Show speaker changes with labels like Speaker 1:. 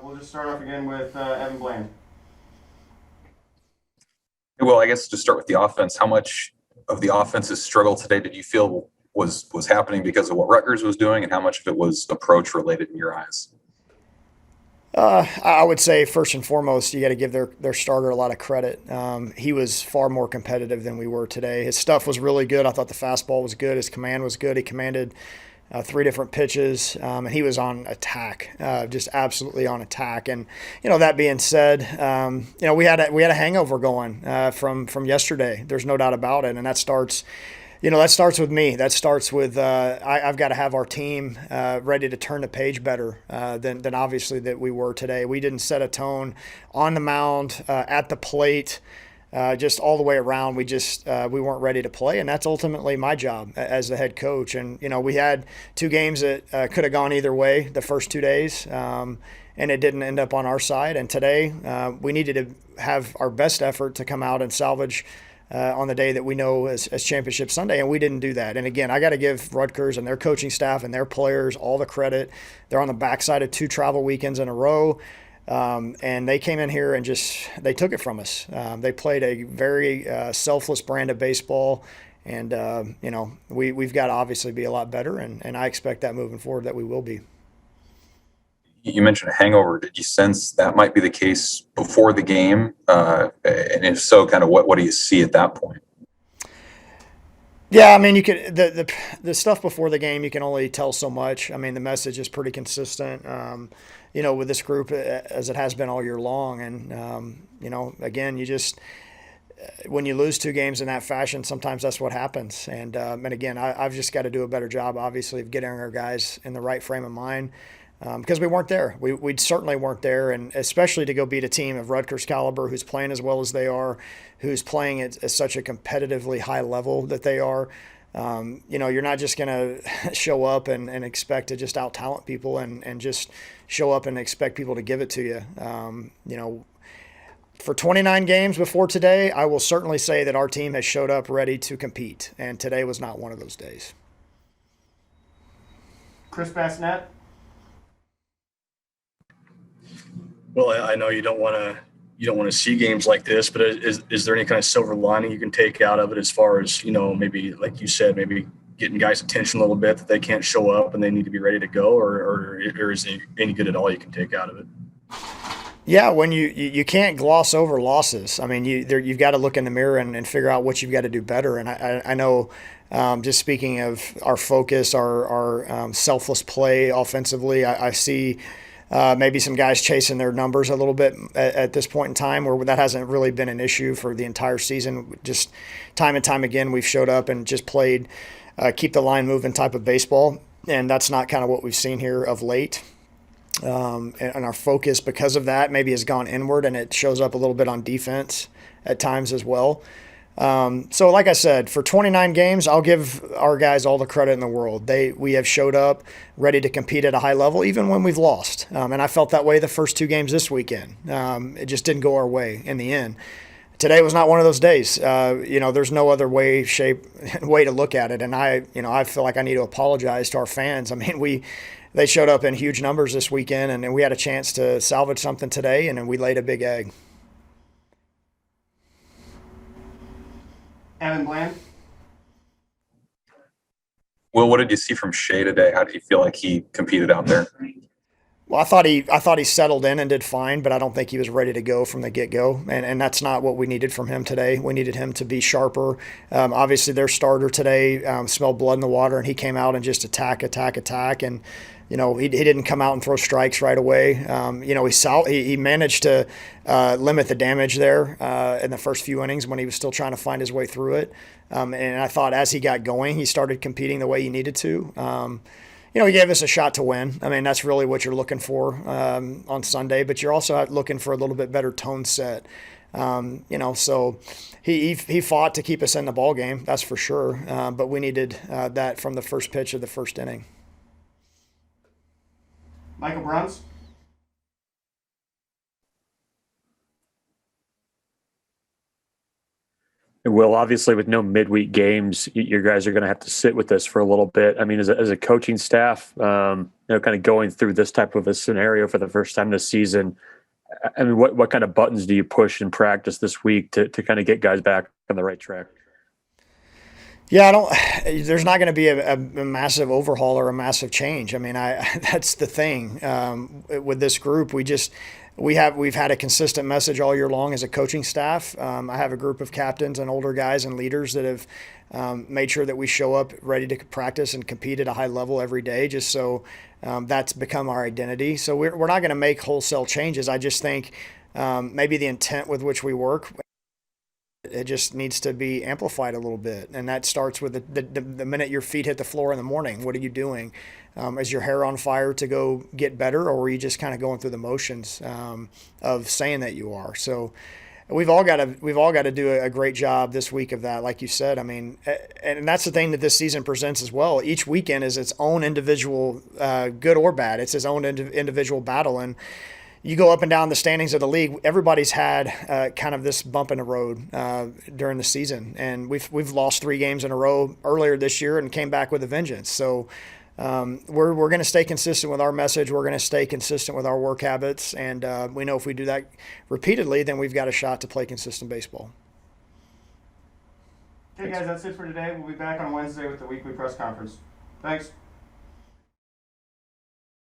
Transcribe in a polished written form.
Speaker 1: We'll just start off again with Evan Bland.
Speaker 2: Well, I guess to start with the offense, how much of the offense's struggle today did you feel was happening because of what Rutgers was doing, and how much of it was approach related in your eyes?
Speaker 3: I would say first and foremost, you got to give their starter a lot of credit. He was far more competitive than we were today. His stuff was really good. I thought the fastball was good. His command was good. He commanded three different pitches, and he was on attack, just absolutely on attack. And that being said, we had a hangover going from yesterday. There's no doubt about it, and that starts. That starts with me. That starts with I've got to have our team ready to turn the page better than obviously that we were today. We didn't set a tone on the mound, at the plate, just all the way around. We weren't ready to play, and that's ultimately my job as the head coach. And we had two games that could have gone either way the first 2 days. And it didn't end up on our side. And today, we needed to have our best effort to come out and salvage on the day that we know as Championship Sunday, and we didn't do that. And again, I got to give Rutgers and their coaching staff and their players all the credit. They're on the backside of 2 travel weekends in a row, and they came in here and they took it from us. They played a very selfless brand of baseball, and we've got to obviously be a lot better, and I expect that moving forward that we will be.
Speaker 2: You mentioned a hangover. Did you sense that might be the case before the game? And if so, kind of what do you see at that point?
Speaker 3: Yeah, I mean, you could the stuff before the game. You can only tell so much. I mean, the message is pretty consistent. With this group as it has been all year long, and again, you just when you lose 2 games in that fashion, sometimes that's what happens. And again, I've just got to do a better job, obviously, of getting our guys in the right frame of mind. Because we weren't there. We certainly weren't there, and especially to go beat a team of Rutgers caliber who's playing as well as they are, who's playing at such a competitively high level that they are. You're not just going to show up and expect to just out-talent people and just show up and expect people to give it to you. For 29 games before today, I will certainly say that our team has showed up ready to compete, and today was not one of those days.
Speaker 1: Chris Bassinet.
Speaker 4: Well, I know you don't want to see games like this, but is there any kind of silver lining you can take out of it as far as maybe like you said, maybe getting guys' attention a little bit that they can't show up and they need to be ready to go, or is it any good at all you can take out of it?
Speaker 3: Yeah, when you can't gloss over losses. I mean, you've got to look in the mirror and figure out what you've got to do better. And I know, just speaking of our focus, our selfless play offensively, I see maybe some guys chasing their numbers a little bit at this point in time, where that hasn't really been an issue for the entire season. Just time and time again, we've showed up and just played keep the line moving type of baseball, and that's not kind of what we've seen here of late. And our focus, because of that, maybe has gone inward, and it shows up a little bit on defense at times as well. So like I said, for 29 games, I'll give our guys all the credit in the world. We have showed up ready to compete at a high level, even when we've lost. And I felt that way the first 2 games this weekend. It just didn't go our way in the end. Today was not one of those days. There's no other way to look at it. And I feel like I need to apologize to our fans. I mean, they showed up in huge numbers this weekend, and we had a chance to salvage something today, and then we laid a big egg.
Speaker 1: Evan Bland.
Speaker 2: Well, what did you see from Shea today? How did you feel like he competed out there?
Speaker 3: Well, I thought he settled in and did fine, but I don't think he was ready to go from the get-go, and that's not what we needed from him today. We needed him to be sharper. Obviously, their starter today smelled blood in the water, and he came out and just attack, and he didn't come out and throw strikes right away. He managed to limit the damage there in the first few innings when he was still trying to find his way through it. And I thought as he got going, he started competing the way he needed to. He gave us a shot to win. I mean, that's really what you're looking for on Sunday, but you're also looking for a little bit better tone set. So he fought to keep us in the ball game, that's for sure. But we needed that from the first pitch of the first inning.
Speaker 1: Michael Bruns.
Speaker 5: Will, obviously with no midweek games, you guys are going to have to sit with this for a little bit. I mean, as a coaching staff, kind of going through this type of a scenario for the first time this season, I mean, what kind of buttons do you push in practice this week to kind of get guys back on the right track?
Speaker 3: Yeah, there's not going to be a massive overhaul or a massive change. I mean, that's the thing with this group. We've had a consistent message all year long as a coaching staff. I have a group of captains and older guys and leaders that have made sure that we show up ready to practice and compete at a high level every day, just so that's become our identity. So we're not going to make wholesale changes. I just think maybe the intent with which we work, it just needs to be amplified a little bit. And that starts with the minute your feet hit the floor in the morning. What are you doing? Is your hair on fire to go get better, or are you just kind of going through the motions of saying that you are? So we've all got to do a great job this week of that, like you said. I mean, and that's the thing that this season presents as well. Each weekend is its own individual, good or bad. It's its own individual battle. And you go up and down the standings of the league, everybody's had kind of this bump in the road during the season, and we've lost 3 games in a row earlier this year and came back with a vengeance. So we're going to stay consistent with our message. We're going to stay consistent with our work habits, and we know if we do that repeatedly, then we've got a shot to play consistent baseball.
Speaker 1: Okay, guys, that's it for today. We'll be back on Wednesday with the weekly press conference. Thanks.